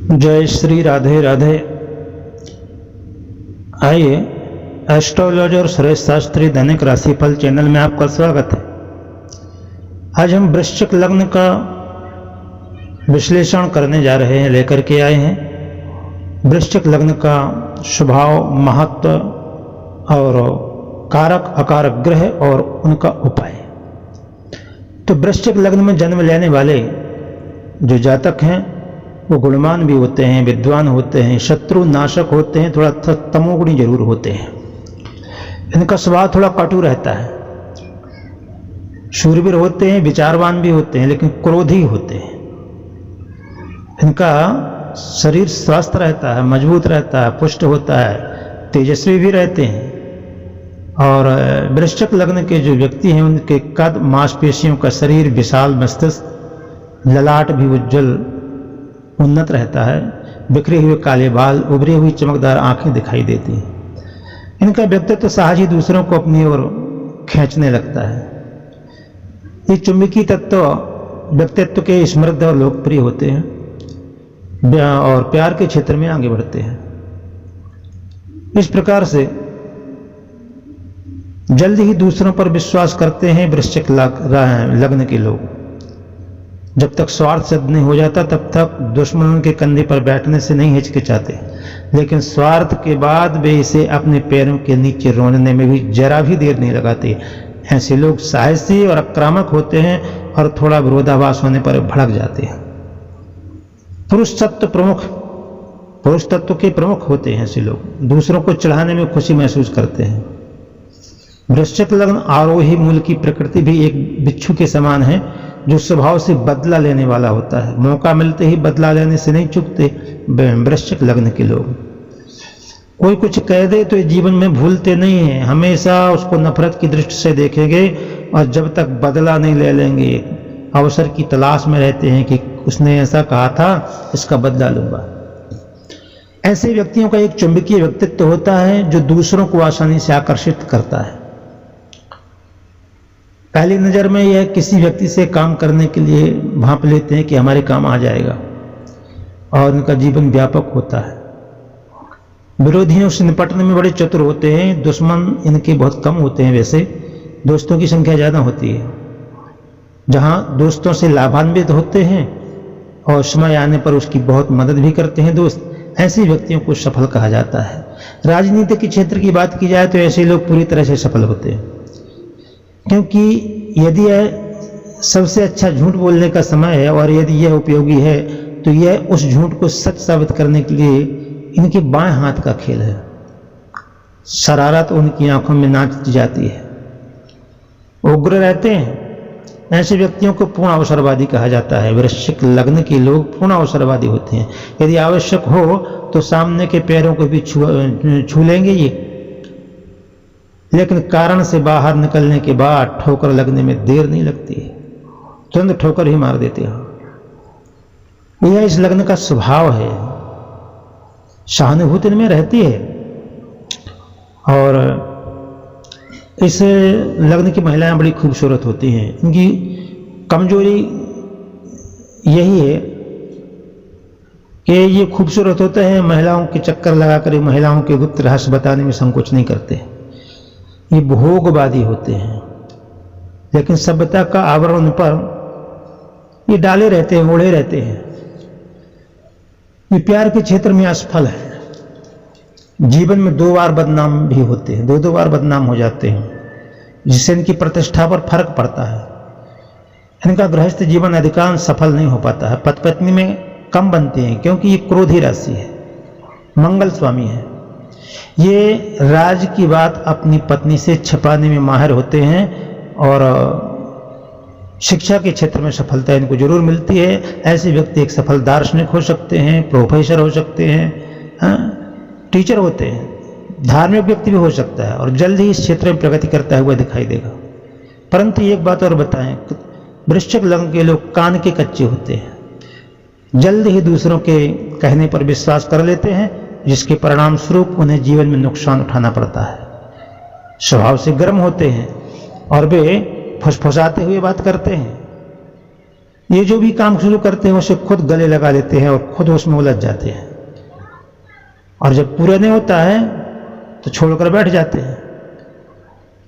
जय श्री राधे राधे। आइए, एस्ट्रोलॉजर और सुरेश शास्त्री दैनिक राशिफल चैनल में आपका स्वागत है। आज हम वृश्चिक लग्न का विश्लेषण करने जा रहे हैं, लेकर के आए हैं वृश्चिक लग्न का स्वभाव, महत्व और कारक अकारक ग्रह और उनका उपाय। तो वृश्चिक लग्न में जन्म लेने वाले जो जातक हैं वो गुणवान भी होते हैं, विद्वान होते हैं, शत्रु नाशक होते हैं, थोड़ा तमोगुणी जरूर होते हैं। इनका स्वभाव थोड़ा कटु रहता है, शूरवीर होते हैं, विचारवान भी होते हैं, लेकिन क्रोधी होते हैं। इनका शरीर स्वस्थ रहता है, मजबूत रहता है, पुष्ट होता है, तेजस्वी भी रहते हैं। और वृश्चिक लग्न के जो व्यक्ति हैं उनके कद, मांसपेशियों का शरीर विशाल, मस्तिष्क, ललाट भी उज्जवल उन्नत रहता है, बिखरे हुए काले बाल, उभरी हुई चमकदार आंखें दिखाई देती हैं। इनका व्यक्तित्व सहज ही दूसरों को अपनी ओर खींचने लगता है। ये चुंबकीय तत्व व्यक्तित्व के समृद्ध और लोकप्रिय होते हैं और प्यार के क्षेत्र में आगे बढ़ते हैं। इस प्रकार से जल्द ही दूसरों पर विश्वास करते हैं वृश्चिक लग्न के लोग। जब तक स्वार्थ सिद्ध नहीं हो जाता तब तक दुश्मनों के कंधे पर बैठने से नहीं हिचकिचाते, लेकिन स्वार्थ के बाद वे इसे अपने पैरों के नीचे रोंदने में भी जरा भी देर नहीं लगाते। ऐसे लोग साहसी और आक्रामक होते हैं और थोड़ा विरोधाभास होने पर भड़क जाते हैं। पुरुष तत्व के प्रमुख होते हैं ऐसे लोग, दूसरों को चढ़ाने में खुशी महसूस करते हैं। वृश्चिक लग्न आरोही मूल की प्रकृति भी एक बिच्छू के समान है, जो स्वभाव से बदला लेने वाला होता है। मौका मिलते ही बदला लेने से नहीं चूकते वृश्चिक लग्न के लोग। कोई कुछ कह दे तो जीवन में भूलते नहीं हैं, हमेशा उसको नफरत की दृष्टि से देखेंगे और जब तक बदला नहीं ले लेंगे अवसर की तलाश में रहते हैं कि उसने ऐसा कहा था, इसका बदला लूंगा। ऐसे व्यक्तियों का एक चुंबकीय व्यक्तित्व होता है जो दूसरों को आसानी से आकर्षित करता है। पहली नज़र में यह किसी व्यक्ति से काम करने के लिए भांप लेते हैं कि हमारे काम आ जाएगा, और उनका जीवन व्यापक होता है। विरोधियों से निपटने में बड़े चतुर होते हैं। दुश्मन इनके बहुत कम होते हैं, वैसे दोस्तों की संख्या ज़्यादा होती है। जहां दोस्तों से लाभान्वित होते हैं और समय आने पर उसकी बहुत मदद भी करते हैं दोस्त, ऐसे व्यक्तियों को सफल कहा जाता है। राजनीति के क्षेत्र की बात की जाए तो ऐसे लोग पूरी तरह से सफल होते हैं, क्योंकि यदि यह सबसे अच्छा झूठ बोलने का समय है और यदि यह उपयोगी है तो यह उस झूठ को सच साबित करने के लिए इनके बाएं हाथ का खेल है। शरारत उनकी आंखों में नाच जाती है, उग्र रहते हैं। ऐसे व्यक्तियों को पूर्ण अवसरवादी कहा जाता है। वृश्चिक लग्न के लोग पूर्ण अवसरवादी होते हैं। यदि आवश्यक हो तो सामने के पैरों को भी छू लेंगे ये, लेकिन कारण से बाहर निकलने के बाद ठोकर लगने में देर नहीं लगती है, तुरंत ठोकर ही मार देते हो। यह इस लग्न का स्वभाव है। सहानुभूति में रहती है। और इस लग्न की महिलाएं बड़ी खूबसूरत होती हैं। इनकी कमजोरी यही है कि ये खूबसूरत होते हैं, महिलाओं के चक्कर लगाकर महिलाओं के गुप्त रहस्य बताने में संकोच नहीं करते। ये भोगवादी होते हैं, लेकिन सभ्यता का आवरण उन पर ये डाले रहते हैं, ओढ़े रहते हैं। ये प्यार के क्षेत्र में असफल है। जीवन में 2 बार बदनाम भी होते हैं, 2 बार बदनाम हो जाते हैं, जिससे इनकी प्रतिष्ठा पर फर्क पड़ता है। इनका गृहस्थ जीवन अधिकांश सफल नहीं हो पाता है। पति पत्नी में कम बनते हैं, क्योंकि ये क्रोधी राशि है, मंगल स्वामी है। ये राज की बात अपनी पत्नी से छिपाने में माहिर होते हैं और शिक्षा के क्षेत्र में सफलता इनको जरूर मिलती है। ऐसे व्यक्ति एक सफल दार्शनिक हो सकते हैं, प्रोफेसर हो सकते हैं, टीचर होते हैं, धार्मिक व्यक्ति भी हो सकता है और जल्द ही इस क्षेत्र में प्रगति करता हुआ दिखाई देगा। परंतु एक बात और बताएं, वृश्चिक लग्न के लोग कान के कच्चे होते हैं, जल्द ही दूसरों के कहने पर विश्वास कर लेते हैं, जिसके परिणाम स्वरूप उन्हें जीवन में नुकसान उठाना पड़ता है। स्वभाव से गर्म होते हैं और वे फुसफुसाते हुए बात करते हैं। ये जो भी काम शुरू करते हैं उसे खुद गले लगा लेते हैं और खुद उसमें उलझ जाते हैं, और जब पूरा नहीं होता है तो छोड़कर बैठ जाते हैं।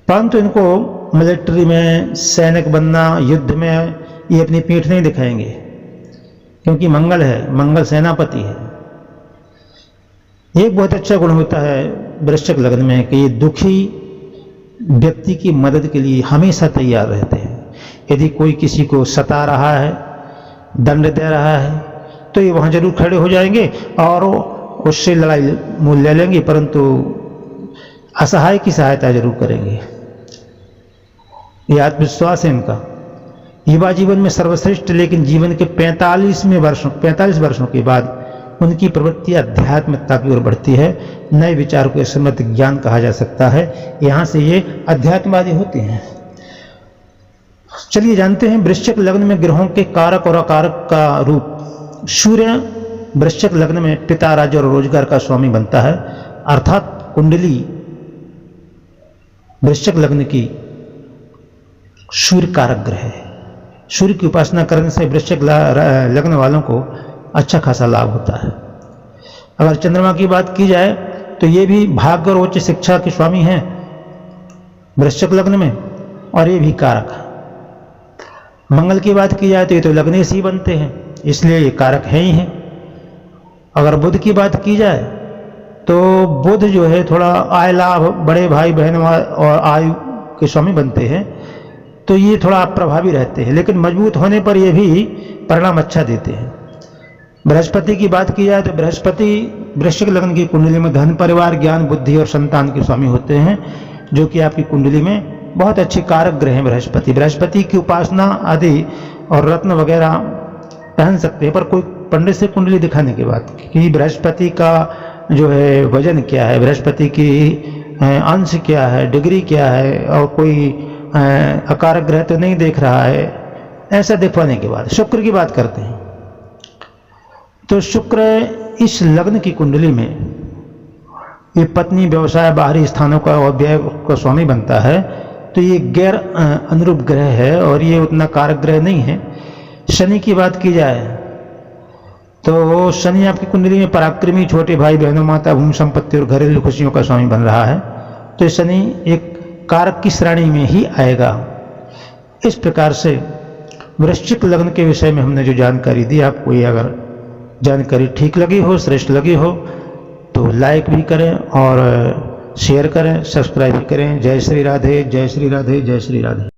परंतु इनको मिलिट्री में सैनिक बनना, युद्ध में ये अपनी पीठ नहीं दिखाएंगे, क्योंकि मंगल है, मंगल सेनापति है। एक बहुत अच्छा गुण होता है वृश्चिक लग्न में कि ये दुखी व्यक्ति की मदद के लिए हमेशा तैयार रहते हैं। यदि कोई किसी को सता रहा है, दंड दे रहा है, तो ये वहाँ जरूर खड़े हो जाएंगे और उससे लड़ाई मूल ले लेंगे, परंतु असहाय की सहायता जरूर करेंगे। ये आत्मविश्वास है इनका। युवा जीवन में सर्वश्रेष्ठ, लेकिन जीवन के 45 वर्षों के बाद उनकी प्रवृत्ति आध्यात्मिकता की ओर बढ़ती है। नए विचार को समृद्ध ज्ञान कहा जा सकता है। यहाँ से ये अध्यात्मवादी होते हैं। चलिए जानते हैं वृश्चिक लग्न में ग्रहों के कारक और अकारक का रूप। सूर्य वृश्चिक लग्न में पिता, राज्य और रोजगार का स्वामी बनता है, अर्थात कुंडली वृश्चिक लग्न की सूर्य कारक ग्रह है। सूर्य की उपासना करने से वृश्चिक लग्न वालों को अच्छा खासा लाभ होता है। अगर चंद्रमा की बात की जाए तो ये भी भाग्य और उच्च शिक्षा के स्वामी हैं वृश्चिक लग्न में, और ये भी कारक है। मंगल की बात की जाए तो ये तो लग्नेश ही बनते हैं, इसलिए ये कारक है ही हैं। अगर बुध की बात की जाए तो बुध जो है थोड़ा आय लाभ, बड़े भाई बहन और आयु के स्वामी बनते हैं, तो ये थोड़ा अप्रभावी रहते हैं, लेकिन मजबूत होने पर ये भी परिणाम अच्छा देते हैं। बृहस्पति की बात की जाए तो बृहस्पति वृश्चिक लग्न की कुंडली में धन, परिवार, ज्ञान, बुद्धि और संतान के स्वामी होते हैं, जो कि आपकी कुंडली में बहुत अच्छे कारक ग्रह हैं बृहस्पति। बृहस्पति की उपासना आदि और रत्न वगैरह पहन सकते हैं, पर कोई पंडित से कुंडली दिखाने के बाद कि बृहस्पति का जो है वजन क्या है, बृहस्पति की अंश क्या है, डिग्री क्या है, और कोई अकारक ग्रह तो नहीं देख रहा है, ऐसा दिखवाने के बाद शुक्र की बात करते हैं। तो शुक्र इस लग्न की कुंडली में ये पत्नी, व्यवसाय, बाहरी स्थानों का और व्यय का स्वामी बनता है, तो ये गैर अनुरूप ग्रह है और ये उतना कारक ग्रह नहीं है। शनि की बात की जाए तो शनि आपकी कुंडली में पराक्रमी, छोटे भाई बहनों, माता, भूमि संपत्ति और घरेलू खुशियों का स्वामी बन रहा है, तो शनि एक कारक की श्रेणी में ही आएगा। इस प्रकार से वृश्चिक लग्न के विषय में हमने जो जानकारी दी, आपको ये अगर जानकारी ठीक लगी हो, श्रेष्ठ लगी हो, तो लाइक भी करें और शेयर करें, सब्सक्राइब भी करें। जय श्री राधे, जय श्री राधे, जय श्री राधे।